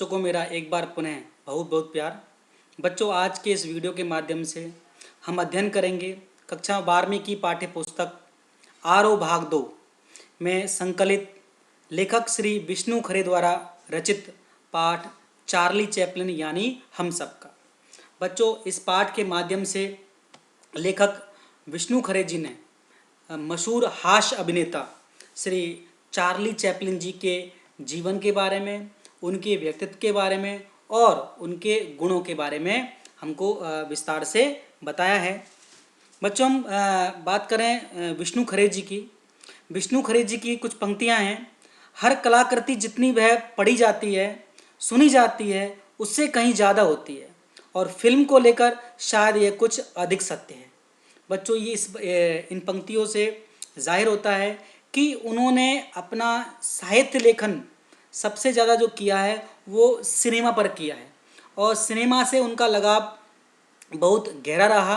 बच्चों को मेरा एक बार पुनः बहुत बहुत प्यार। बच्चों, आज के इस वीडियो के माध्यम से हम अध्ययन करेंगे कक्षा 12वीं की पाठ्य पुस्तक आरो भाग 2 में संकलित लेखक श्री विष्णु खरे द्वारा रचित पाठ चार्ली चैपलिन यानी हम सबका। बच्चों, इस पाठ के माध्यम से लेखक विष्णु खरे जी ने मशहूर हास्य अभिनेता श्री चार्ली चैपलिन जी के जीवन के बारे में, उनके व्यक्तित्व के बारे में और उनके गुणों के बारे में हमको विस्तार से बताया है। बच्चों, हम बात करें विष्णु खरे जी की। विष्णु खरे जी की कुछ पंक्तियां हैं। हर कलाकृति जितनी वह पढ़ी जाती है, सुनी जाती है, उससे कहीं ज़्यादा होती है और फिल्म को लेकर शायद यह कुछ अधिक सत्य है। बच्चों, ये इन पंक्तियों से जाहिर होता है कि उन्होंने अपना साहित्य लेखन सबसे ज़्यादा जो किया है वो सिनेमा पर किया है और सिनेमा से उनका लगाव बहुत गहरा रहा।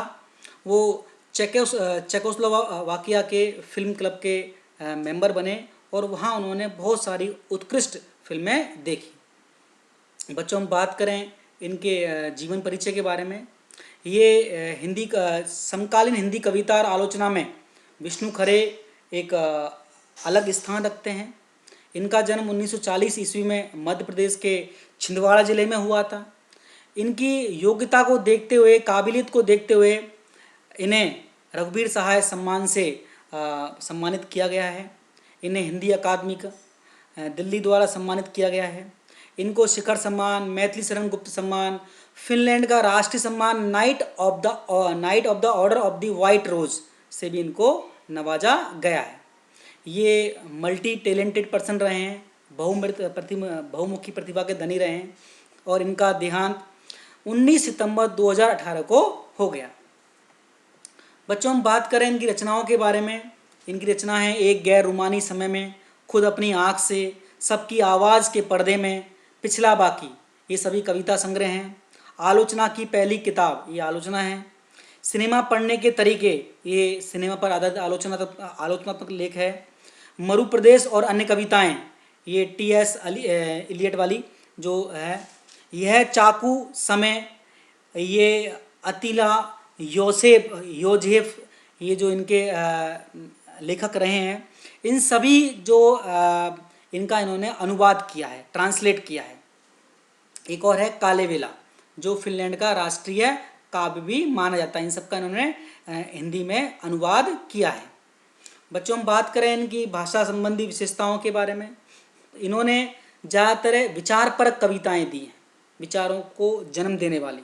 वो चेकोस्लोवाकिया के फिल्म क्लब के मेंबर बने और वहाँ उन्होंने बहुत सारी उत्कृष्ट फिल्में देखी। बच्चों, हम बात करें इनके जीवन परिचय के बारे में। ये हिंदी का समकालीन हिंदी कविता और आलोचना में विष्णु खरे एक अलग स्थान रखते हैं। इनका जन्म 1940 ईस्वी में मध्य प्रदेश के छिंदवाड़ा जिले में हुआ था। इनकी योग्यता को देखते हुए, काबिलियत को देखते हुए इन्हें रघुवीर सहाय सम्मान से सम्मानित किया गया है। इन्हें हिंदी अकादमी का दिल्ली द्वारा सम्मानित किया गया है। इनको शिखर सम्मान, मैथिली शरण गुप्त सम्मान, फिनलैंड का राष्ट्रीय सम्मान knight of the order of the white rose से भी इनको नवाजा गया है। ये मल्टी टैलेंटेड पर्सन रहे हैं, बहुमुखी प्रतिभा के धनी रहे हैं और इनका देहांत 19 सितंबर 2018 को हो गया। बच्चों, हम बात करें इनकी रचनाओं के बारे में। इनकी रचना है एक गैर रूमानी समय में, खुद अपनी आँख से, सबकी आवाज़ के पर्दे में, पिछला बाकी, ये सभी कविता संग्रह हैं। आलोचना की पहली किताब, ये आलोचना है। सिनेमा पढ़ने के तरीके, ये सिनेमा पर आधारित आलोचनात्मक लेख है। मरु प्रदेश और अन्य कविताएं, ये टी.एस. इलियट वाली जो है। यह चाकू समय, ये अतिला योजेफ, ये जो इनके लेखक रहे हैं। इन सभी जो इनका इन्होंने अनुवाद किया है, ट्रांसलेट किया है। एक और है कालेवेला, जो फिनलैंड का राष्ट्रीय काव्य भी माना जाता है। इन सब का इन्होंने हिंदी में अनुवाद किया है। बच्चों, हम बात करें इनकी भाषा संबंधी विशेषताओं के बारे में। इन्होंने ज़्यादातर विचारपरक कविताएं दी हैं, विचारों को जन्म देने वाली।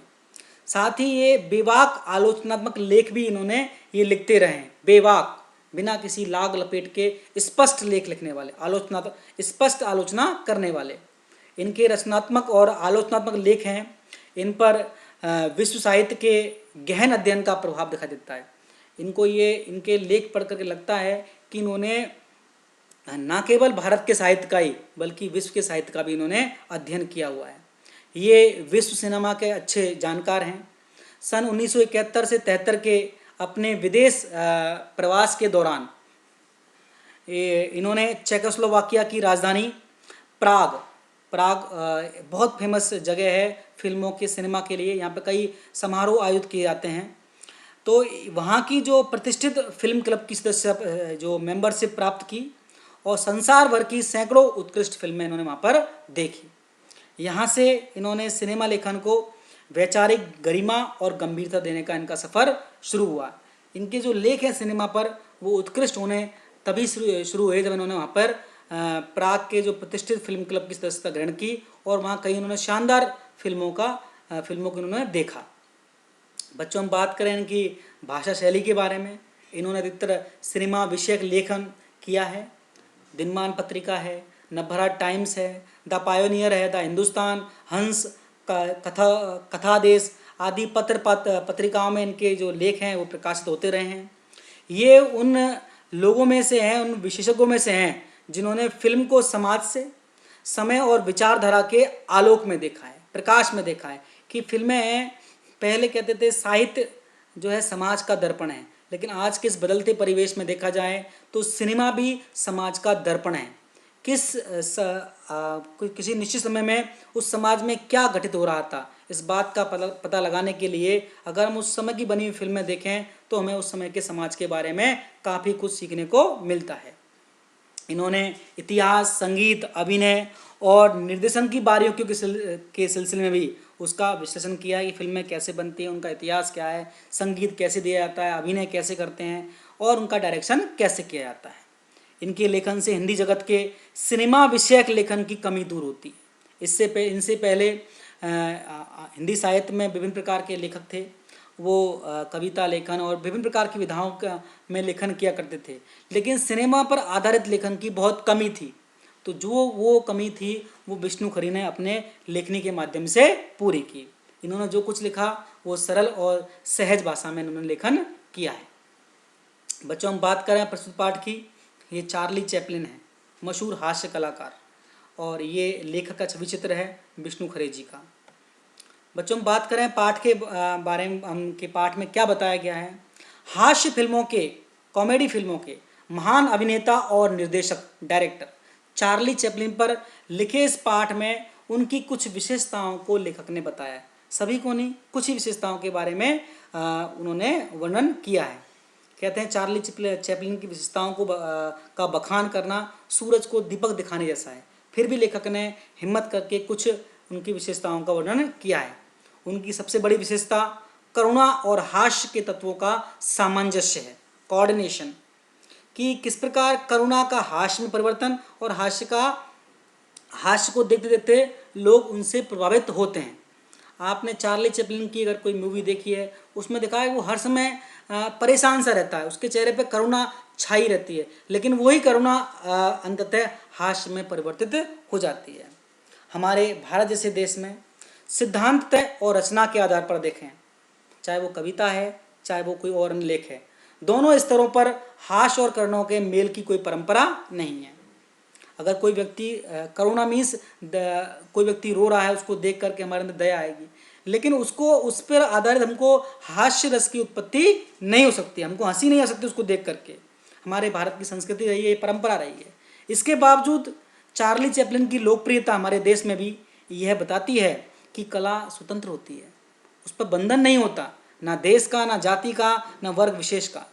साथ ही ये बेबाक आलोचनात्मक लेख भी इन्होंने ये लिखते रहे हैं। बेबाक, बिना किसी लाग लपेट के स्पष्ट लेख लिखने वाले, स्पष्ट आलोचना करने वाले इनके रचनात्मक और आलोचनात्मक लेख हैं। इन पर विश्व साहित्य के गहन अध्ययन का प्रभाव दिखाई देता है। इनको ये इनके लेख पढ़ करके लगता है कि इन्होंने न केवल भारत के साहित्य का ही बल्कि विश्व के साहित्य का भी इन्होंने अध्ययन किया हुआ है। ये विश्व सिनेमा के अच्छे जानकार हैं। सन 1971 से 73 के अपने विदेश प्रवास के दौरान इन्होंने चेकोस्लोवाकिया की राजधानी प्राग बहुत फेमस जगह है फिल्मों के सिनेमा के लिए। यहाँ पे कई समारोह आयोजित किए जाते हैं। तो वहाँ की जो प्रतिष्ठित फिल्म क्लब की सदस्य जो मेंबरशिप प्राप्त की और संसार भर की सैकड़ों उत्कृष्ट फिल्में इन्होंने वहाँ पर देखी। यहाँ से इन्होंने सिनेमा लेखन को वैचारिक गरिमा और गंभीरता देने का इनका सफ़र शुरू हुआ। इनके जो लेख हैं सिनेमा पर, वो उत्कृष्ट होने तभी शुरू हुए जब इन्होंने वहाँ पर प्राग के जो प्रतिष्ठित फिल्म क्लब की सदस्यता ग्रहण की और वहाँ कई इन्होंने शानदार फिल्मों को इन्होंने देखा। बच्चों, हम बात करें इनकी भाषा शैली के बारे में। इन्होंने अधिकतर सिनेमा विषयक लेखन किया है। दिनमान पत्रिका है, नवभारत टाइम्स है, द पायोनियर है, द हिंदुस्तान, हंस, कथादेश आदि पत्रिकाओं में इनके जो लेख हैं वो प्रकाशित होते रहे हैं। ये उन लोगों में से हैं, उन विशेषज्ञों में से हैं जिन्होंने फिल्म को समाज से, समय और विचारधारा के आलोक में देखा है, प्रकाश में देखा है कि फिल्में, पहले कहते थे साहित्य जो है समाज का दर्पण है, लेकिन आज के इस बदलते परिवेश में देखा जाए तो सिनेमा भी समाज का दर्पण है किसी निश्चित समय में उस समाज में क्या घटित हो रहा था, इस बात का पता लगाने के लिए अगर हम उस समय की बनी हुई फिल्में देखें तो हमें उस समय के समाज के बारे में काफ़ी कुछ सीखने को मिलता है। इन्होंने इतिहास, संगीत, अभिनय और निर्देशन की बारीकियों के सिलसिले में भी उसका विश्लेषण किया है कि फिल्में कैसे बनती हैं, उनका इतिहास क्या है, संगीत कैसे दिया जाता है, अभिनय कैसे करते हैं और उनका डायरेक्शन कैसे किया जाता है। इनके लेखन से हिंदी जगत के सिनेमा विषयक लेखन की कमी दूर होती है। इनसे पहले हिंदी साहित्य में विभिन्न प्रकार के लेखक थे, वो कविता लेखन और विभिन्न प्रकार की विधाओं में लेखन किया करते थे, लेकिन सिनेमा पर आधारित लेखन की बहुत कमी थी। तो जो वो कमी थी वो विष्णु खरी ने अपने लेखनी के माध्यम से पूरी की। इन्होंने जो कुछ लिखा वो सरल और सहज भाषा में इन्होंने लेखन किया है। बच्चों, हम बात करें प्रस्तुत पाठ की, ये चार्ली चैपलिन है, मशहूर हास्य कलाकार, और ये लेखक का छवि चित्र है विष्णु खरे जी का। बच्चों, हम बात करें पाठ के बारे में, हम के पाठ में क्या बताया गया है। हास्य फिल्मों के, कॉमेडी फिल्मों के महान अभिनेता और निर्देशक, डायरेक्टर चार्ली चैपलिन पर लिखे इस पाठ में उनकी कुछ विशेषताओं को लेखक ने बताया है। सभी को नहीं, कुछ ही विशेषताओं के बारे में उन्होंने वर्णन किया है। कहते हैं चार्ली चैपलिन की विशेषताओं को का बखान करना सूरज को दीपक दिखाने जैसा है। फिर भी लेखक ने हिम्मत करके कुछ उनकी विशेषताओं का वर्णन किया है। उनकी सबसे बड़ी विशेषता करुणा और हास्य के तत्वों का सामंजस्य है, कोऑर्डिनेशन, कि किस प्रकार करुणा का हास्य में परिवर्तन और हास्य को देखते देखते लोग उनसे प्रभावित होते हैं। आपने चार्ली चैपलिन की अगर कोई मूवी देखी है, उसमें देखा है वो हर समय परेशान सा रहता है, उसके चेहरे पे करुणा छाई रहती है, लेकिन वही करुणा अंततः हास्य में परिवर्तित हो जाती है। हमारे भारत जैसे देश में सिद्धांत और रचना के आधार पर देखें, चाहे वो कविता है चाहे वो कोई और लेख है, दोनों स्तरों पर हास्य और करुणा के मेल की कोई परंपरा नहीं है। अगर कोई व्यक्ति करुणा मीन्स कोई व्यक्ति रो रहा है, उसको देख करके हमारे अंदर दया आएगी, लेकिन उसको उस पर आधारित हमको हास्य रस की उत्पत्ति नहीं हो सकती, हमको हंसी नहीं आ सकती उसको देख करके। हमारे भारत की संस्कृति रही है, परंपरा रही है। इसके बावजूद चार्ली चैपलिन की लोकप्रियता हमारे देश में भी यह बताती है कि कला स्वतंत्र होती है, उस पर बंधन नहीं होता, ना देश का, ना जाति का, ना वर्ग विशेष का।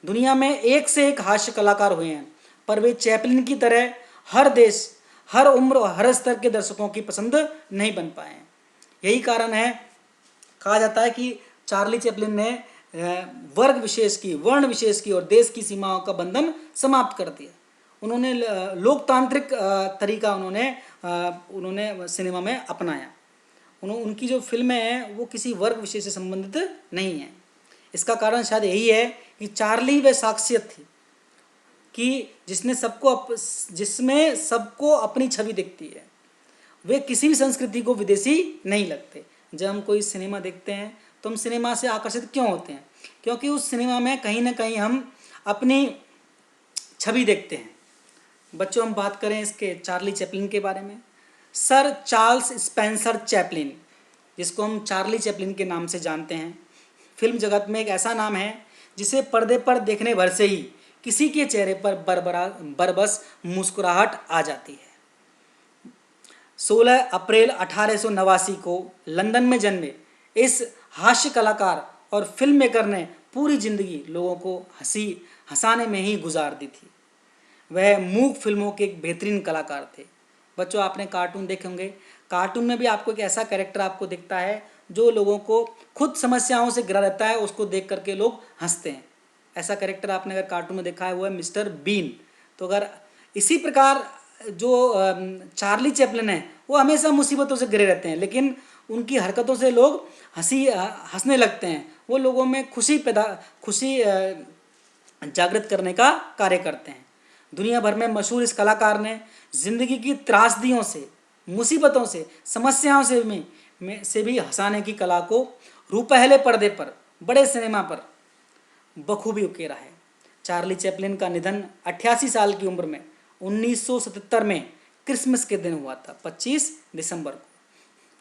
दुनिया में एक से एक हास्य कलाकार हुए हैं, पर वे चैपलिन की तरह हर देश, हर उम्र और हर स्तर के दर्शकों की पसंद नहीं बन पाए हैं। यही कारण है, कहा जाता है कि चार्ली चैपलिन ने वर्ग विशेष की, वर्ण विशेष की और देश की सीमाओं का बंधन समाप्त कर दिया। उन्होंने लोकतांत्रिक तरीका उन्होंने सिनेमा में अपनाया। उनकी जो फिल्में हैं वो किसी वर्ग विशेष से संबंधित नहीं है। इसका कारण शायद यही है कि चार्ली वह शख्सियत थी कि जिसमें सबको अपनी छवि दिखती है। वे किसी भी संस्कृति को विदेशी नहीं लगते। जब हम कोई सिनेमा देखते हैं तो हम सिनेमा से आकर्षित क्यों होते हैं? क्योंकि उस सिनेमा में कहीं ना कहीं हम अपनी छवि देखते हैं। बच्चों, हम बात करें इसके चार्ली चैपलिन के बारे में। सर चार्ल्स स्पेंसर चैपलिन, जिसको हम चार्ली चैपलिन के नाम से जानते हैं, फिल्म जगत में एक ऐसा नाम है जिसे पर्दे पर देखने भर से ही किसी के चेहरे पर बरबस मुस्कुराहट आ जाती है। 16 अप्रैल 1889 को लंदन में जन्मे इस हास्य कलाकार और फिल्म मेकर ने पूरी जिंदगी लोगों को हंसाने में ही गुजार दी थी। वह मूक फिल्मों के एक बेहतरीन कलाकार थे। बच्चों, आपने कार्टून देखे होंगे, कार्टून में भी आपको एक ऐसा कैरेक्टर आपको दिखता है जो लोगों को खुद समस्याओं से घिरा रहता है, उसको देख करके लोग हंसते हैं। ऐसा कैरेक्टर आपने अगर कार्टून में देखा है वो है मिस्टर बीन। तो अगर इसी प्रकार जो चार्ली चैपलिन है वो हमेशा मुसीबतों से घिरे रहते हैं, लेकिन उनकी हरकतों से लोग हंसने लगते हैं। वो लोगों में खुशी जागृत करने का कार्य करते हैं। दुनिया भर में मशहूर इस कलाकार ने जिंदगी की त्रासदियों से, मुसीबतों से, समस्याओं से भी हंसाने की कला को रुपहले पर्दे पर, बड़े सिनेमा पर बखूबी उकेरा है। चार्ली चैपलिन का निधन 88 साल की उम्र में 1977 में क्रिसमस के दिन हुआ था, 25 दिसंबर को।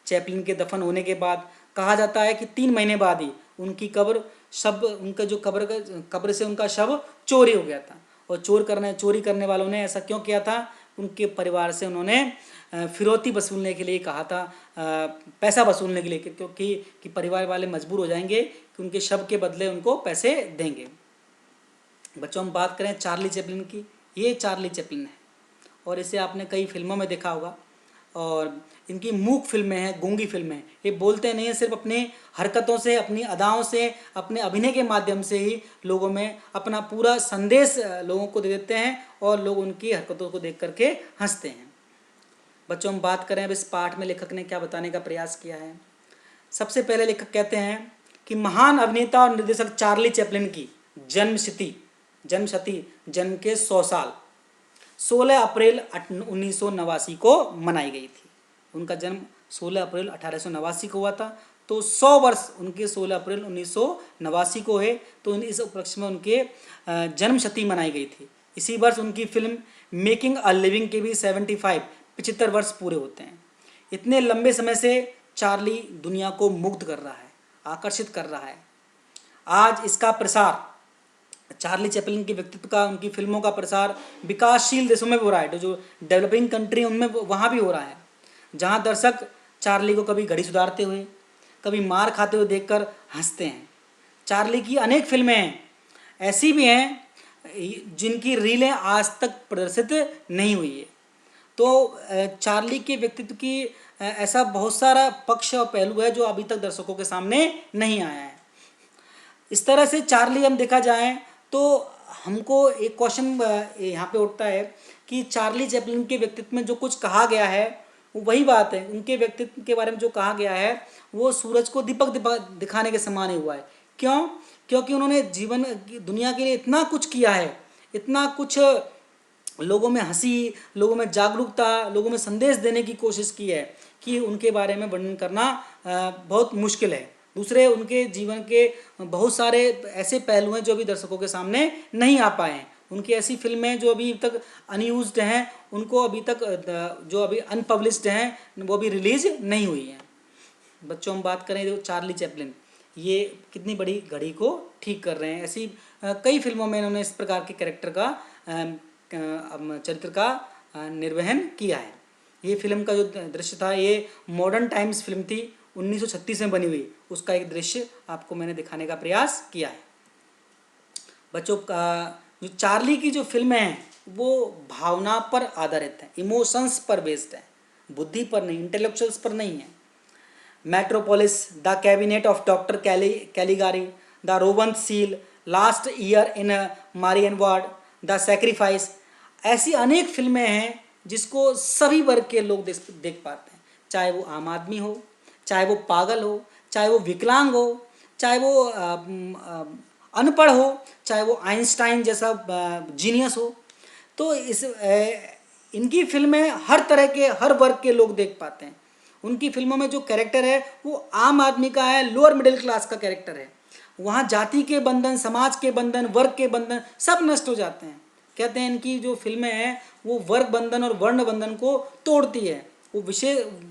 चैपलिन के दफन होने के बाद कहा जाता है कि 3 महीने बाद ही उनकी कब्र से उनका शव चोरी हो गया था। और चोरी करने वालों ने ऐसा क्यों किया था? उनके परिवार से उन्होंने फिरौती वसूलने के लिए कहा था, पैसा वसूलने के लिए, क्योंकि कि परिवार वाले मजबूर हो जाएंगे कि उनके शव के बदले उनको पैसे देंगे। बच्चों हम बात करें चार्ली चैपलिन की, ये चार्ली चैपलिन है और इसे आपने कई फिल्मों में देखा होगा और इनकी मूक फिल्में हैं, गूंगी फिल्में हैं। ये बोलते नहीं हैं, सिर्फ अपनी हरकतों से, अपनी अदाओं से, अपने अभिनय के माध्यम से ही लोगों में अपना पूरा संदेश लोगों को दे देते हैं और लोग उनकी हरकतों को देख करके हंसते हैं। बच्चों हम बात करें अब इस पाठ में लेखक ने क्या बताने का प्रयास किया है। सबसे पहले लेखक कहते हैं कि महान अभिनेता और निर्देशक चार्ली चैपलिन की जन्म के 100 साल 16 अप्रैल 1989 को मनाई गई थी। उनका जन्म 16 अप्रैल 1889 को हुआ था, तो 100 वर्ष उनके 16 अप्रैल 1989 को है, तो इस उपलक्ष्य में उनके जन्मशती मनाई गई थी। इसी वर्ष उनकी फिल्म मेकिंग अ लिविंग के भी 75 वर्ष पूरे होते हैं। इतने लंबे समय से चार्ली दुनिया को मुग्ध कर रहा है, आकर्षित कर रहा है। आज इसका प्रसार, चार्ली चैपलिन के व्यक्तित्व का, उनकी फिल्मों का प्रसार विकासशील देशों में भी हो रहा है, तो जो डेवलपिंग कंट्री उनमें वहाँ भी हो रहा है, जहाँ दर्शक चार्ली को कभी घड़ी सुधारते हुए, कभी मार खाते हुए देखकर हंसते हैं। चार्ली की अनेक फिल्में ऐसी भी हैं जिनकी रीलें आज तक प्रदर्शित नहीं हुई है। तो चार्ली के व्यक्तित्व की ऐसा बहुत सारा पक्ष और पहलू है जो अभी तक दर्शकों के सामने नहीं आया है। इस तरह से चार्ली हम देखा जाए तो हमको एक क्वेश्चन यहाँ पे उठता है कि चार्ली चैपलिन के व्यक्तित्व में जो कुछ कहा गया है वो वही बात है। उनके व्यक्तित्व के बारे में जो कहा गया है वो सूरज को दीपक दिखाने के समान ही हुआ है। क्यों? क्योंकि उन्होंने जीवन दुनिया के लिए इतना कुछ किया है, इतना कुछ लोगों में हंसी, लोगों में जागरूकता, लोगों में संदेश देने की कोशिश की है कि उनके बारे में वर्णन करना बहुत मुश्किल है। दूसरे उनके जीवन के बहुत सारे ऐसे पहलू हैं जो अभी दर्शकों के सामने नहीं आ पाए हैं। उनकी ऐसी फिल्में जो अभी तक अनयूज्ड हैं, उनको अभी तक जो अभी अनपब्लिश्ड हैं वो भी रिलीज नहीं हुई हैं। बच्चों हम बात करें जो चार्ली चैपलिन, ये कितनी बड़ी घड़ी को ठीक कर रहे हैं। ऐसी कई फिल्मों में इन्होंने इस प्रकार के कैरेक्टर का चरित्र का निर्वहन किया है। ये फिल्म का जो दृश्य था ये मॉडर्न टाइम्स फिल्म थी, 1936 में बनी हुई, उसका एक दृश्य आपको मैंने दिखाने का प्रयास किया है। बच्चों जो चार्ली की जो फिल्में हैं वो भावना पर आधारित हैं, इमोशंस पर बेस्ड है, बुद्धि पर नहीं, इंटेलेक्चुअल्स पर नहीं है। Metropolis, the cabinet of doctor Caligari, the Rowan Seal, last year in Marienbad, the sacrifice, ऐसी अनेक फिल्में हैं जिसको सभी वर्ग के लोग देख पाते हैं, चाहे वो आम आदमी हो, चाहे वो पागल हो, चाहे वो विकलांग हो, चाहे वो अनपढ़ हो, चाहे वो आइंस्टाइन जैसा जीनियस हो। तो इनकी फिल्में हर तरह के, हर वर्ग के लोग देख पाते हैं। उनकी फिल्मों में जो कैरेक्टर है वो आम आदमी का है, लोअर मिडिल क्लास का कैरेक्टर है। वहाँ जाति के बंधन, समाज के बंधन, वर्ग के बंधन सब नष्ट हो जाते हैं। कहते हैं इनकी जो फिल्में हैं वो वर्ग बंधन और वर्ण बंधन को तोड़ती है। वो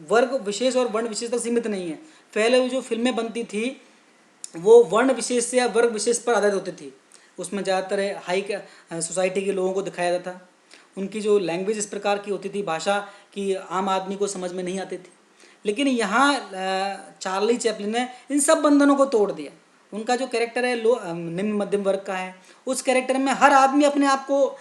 वर्ग विशेष और वर्ण विशेष तक सीमित नहीं है। पहले वो जो फिल्में बनती थी वो वर्ण विशेष से या वर्ग विशेष पर आधारित होती थी। उसमें ज़्यादातर हाई सोसाइटी के लोगों को दिखाया जाता था। उनकी जो लैंग्वेज इस प्रकार की होती थी, भाषा की आम आदमी को समझ में नहीं आती थी। लेकिन यहाँ चार्ली चैपलिन ने इन सब बंधनों को तोड़ दिया। उनका जो कैरेक्टर है निम्न मध्यम वर्ग का है, उस कैरेक्टर में हर आदमी अपने आप को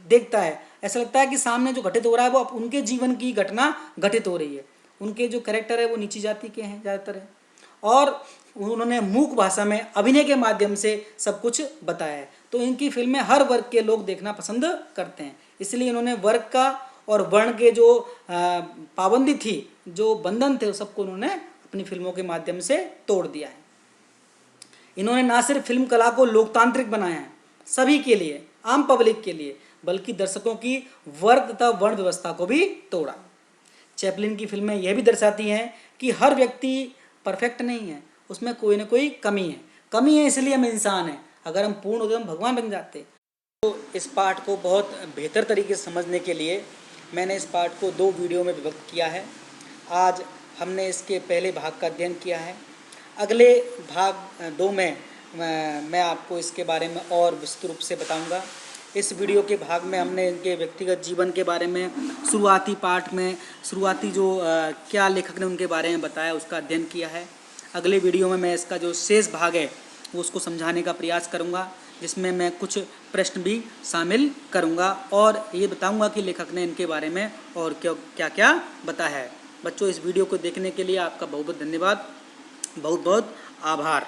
देखता है। ऐसा लगता है कि सामने जो घटित हो रहा है वो उनके जीवन की घटना घटित हो रही है। उनके जो कैरेक्टर है वो नीची जाति के हैं ज़्यादातर है, और उन्होंने मूक भाषा में अभिनय के माध्यम से सब कुछ बताया है। तो इनकी फिल्में हर वर्ग के लोग देखना पसंद करते हैं। इसलिए इन्होंने वर्ग का और वर्ण के जो पाबंदी थी, जो बंधन थे, सबको उन्होंने अपनी फिल्मों के माध्यम से तोड़ दिया है। इन्होंने ना सिर्फ फिल्म कला को लोकतांत्रिक बनाया है सभी के लिए, आम पब्लिक के लिए, बल्कि दर्शकों की वर्ग तथा वर्ण व्यवस्था को भी तोड़ा। चैपलिन की फिल्में यह भी दर्शाती हैं कि हर व्यक्ति परफेक्ट नहीं है, उसमें कोई ना कोई कमी है इसलिए हम इंसान हैं। अगर हम पूर्ण होते हम भगवान बन जाते। तो इस पाठ को बहुत बेहतर तरीके से समझने के लिए मैंने इस पाठ को 2 वीडियो में विभक्त किया है। आज हमने इसके पहले भाग का अध्ययन किया है। अगले भाग 2 में मैं आपको इसके बारे में और विस्तृत रूप से बताऊंगा इस वीडियो के भाग में हमने इनके व्यक्तिगत जीवन के बारे में, शुरुआती पार्ट में शुरुआती जो क्या लेखक ने उनके बारे में बताया उसका अध्ययन किया है। अगले वीडियो में मैं इसका जो शेष भाग है वो उसको समझाने का प्रयास करूँगा, जिसमें मैं कुछ प्रश्न भी शामिल करूँगा और ये बताऊँगा कि लेखक ने इनके बारे में और क्या क्या बताया है। बच्चों, इस वीडियो को देखने के लिए आपका बहुत बहुत धन्यवाद, बहुत बहुत आभार।